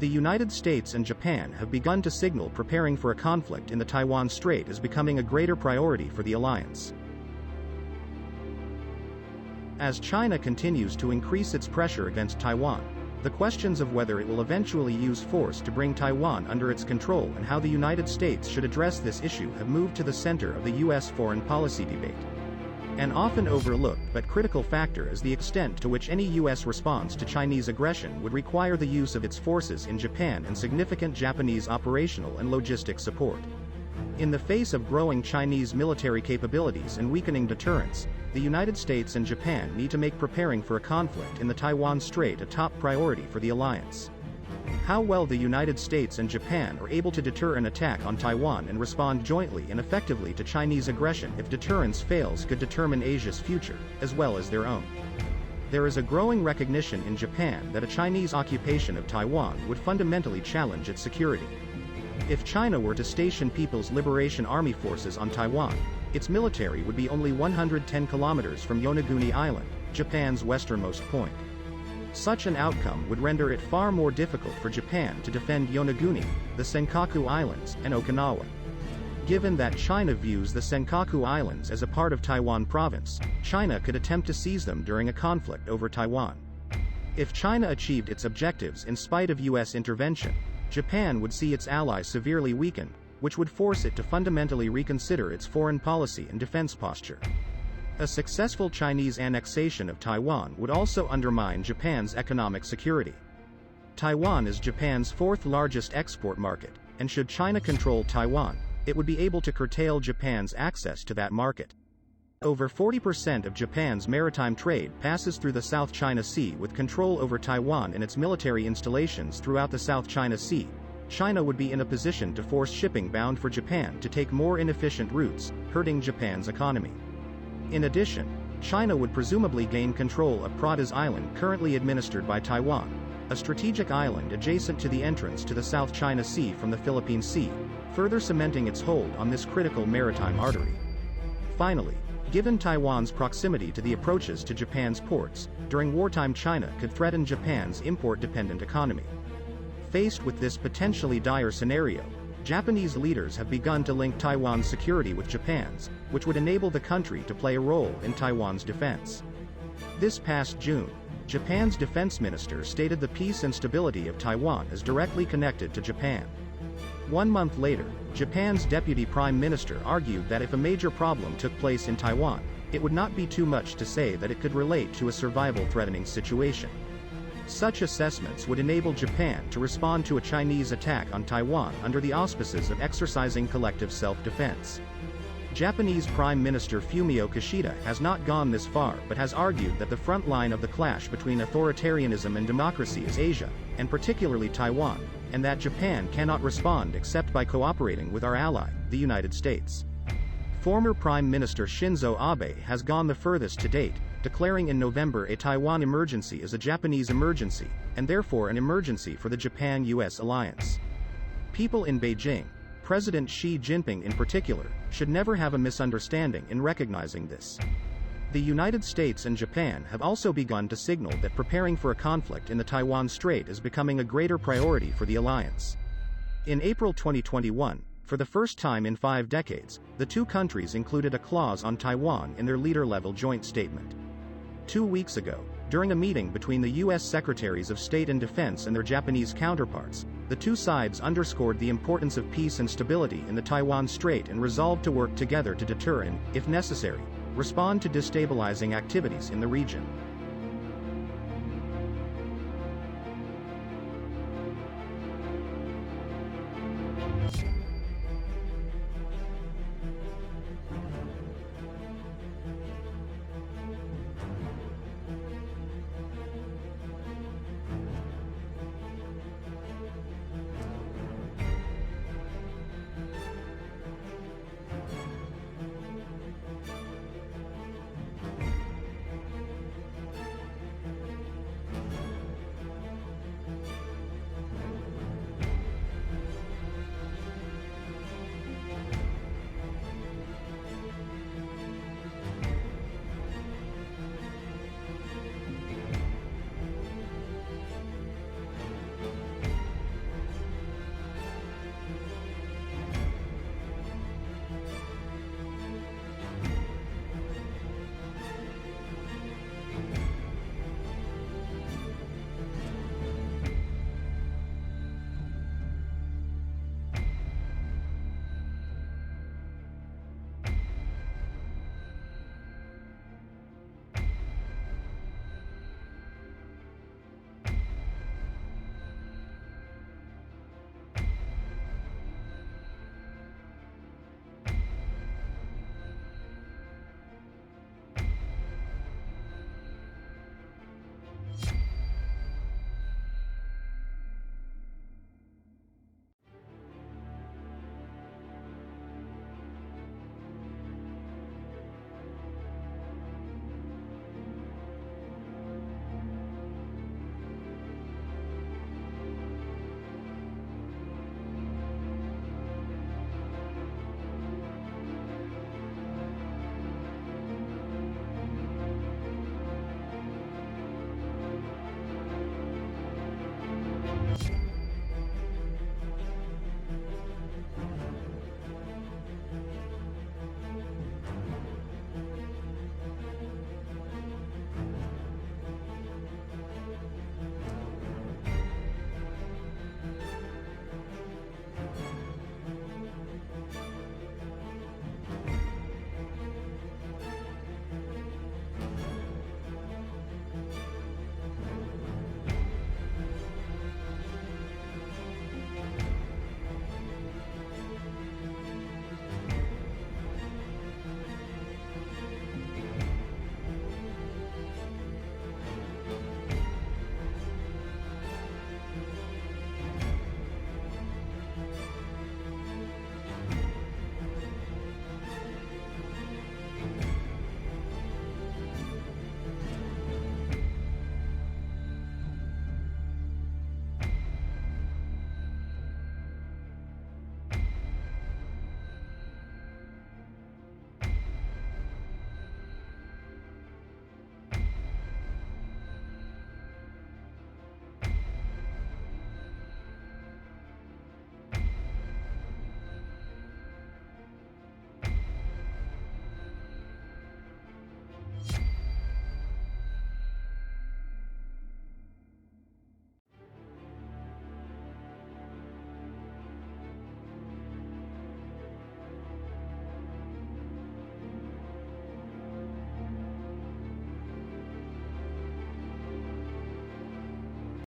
The United States and Japan have begun to signal preparing for a conflict in the Taiwan Strait is becoming a greater priority for the alliance. As China continues to increase its pressure against Taiwan, the questions of whether it will eventually use force to bring Taiwan under its control and how the United States should address this issue have moved to the center of the U.S. foreign policy debate. An often overlooked but critical factor is the extent to which any U.S. response to Chinese aggression would require the use of its forces in Japan and significant Japanese operational and logistic support. In the face of growing Chinese military capabilities and weakening deterrence, the United States and Japan need to make preparing for a conflict in the Taiwan Strait a top priority for the alliance. How well the United States and Japan are able to deter an attack on Taiwan and respond jointly and effectively to Chinese aggression if deterrence fails could determine Asia's future, as well as their own. There is a growing recognition in Japan that a Chinese occupation of Taiwan would fundamentally challenge its security. If China were to station People's Liberation Army forces on Taiwan, its military would be only 110 kilometers from Yonaguni Island, Japan's westernmost point. Such an outcome would render it far more difficult for Japan to defend Yonaguni, the Senkaku Islands, and Okinawa. Given that China views the Senkaku Islands as a part of Taiwan province, China could attempt to seize them during a conflict over Taiwan. If China achieved its objectives in spite of U.S. intervention, Japan would see its ally severely weakened, which would force it to fundamentally reconsider its foreign policy and defense posture. A successful Chinese annexation of Taiwan would also undermine Japan's economic security. Taiwan is Japan's fourth largest export market, and should China control Taiwan, it would be able to curtail Japan's access to that market. Over 40% of Japan's maritime trade passes through the South China Sea. With control over Taiwan and its military installations throughout the South China Sea, China would be in a position to force shipping bound for Japan to take more inefficient routes, hurting Japan's economy. In addition, China would presumably gain control of Pratas Island, currently administered by Taiwan, a strategic island adjacent to the entrance to the South China Sea from the Philippine Sea, further cementing its hold on this critical maritime artery. Finally, given Taiwan's proximity to the approaches to Japan's ports, during wartime China could threaten Japan's import-dependent economy. Faced with this potentially dire scenario, Japanese leaders have begun to link Taiwan's security with Japan's, which would enable the country to play a role in Taiwan's defense. This past June, Japan's defense minister stated the peace and stability of Taiwan is directly connected to Japan. 1 month later, Japan's deputy prime minister argued that if a major problem took place in Taiwan, it would not be too much to say that it could relate to a survival-threatening situation. Such assessments would enable Japan to respond to a Chinese attack on Taiwan under the auspices of exercising collective self-defense. Japanese Prime Minister Fumio Kishida has not gone this far but has argued that the front line of the clash between authoritarianism and democracy is Asia, and particularly Taiwan, and that Japan cannot respond except by cooperating with our ally, the United States. Former Prime Minister Shinzo Abe has gone the furthest to date, declaring in November a Taiwan emergency as a Japanese emergency, and therefore an emergency for the Japan-US alliance. People in Beijing, President Xi Jinping in particular, should never have a misunderstanding in recognizing this. The United States and Japan have also begun to signal that preparing for a conflict in the Taiwan Strait is becoming a greater priority for the alliance. In April 2021, for the first time in 5 decades, the two countries included a clause on Taiwan in their leader-level joint statement. 2 weeks ago, during a meeting between the U.S. Secretaries of State and Defense and their Japanese counterparts, the two sides underscored the importance of peace and stability in the Taiwan Strait and resolved to work together to deter and, if necessary, respond to destabilizing activities in the region.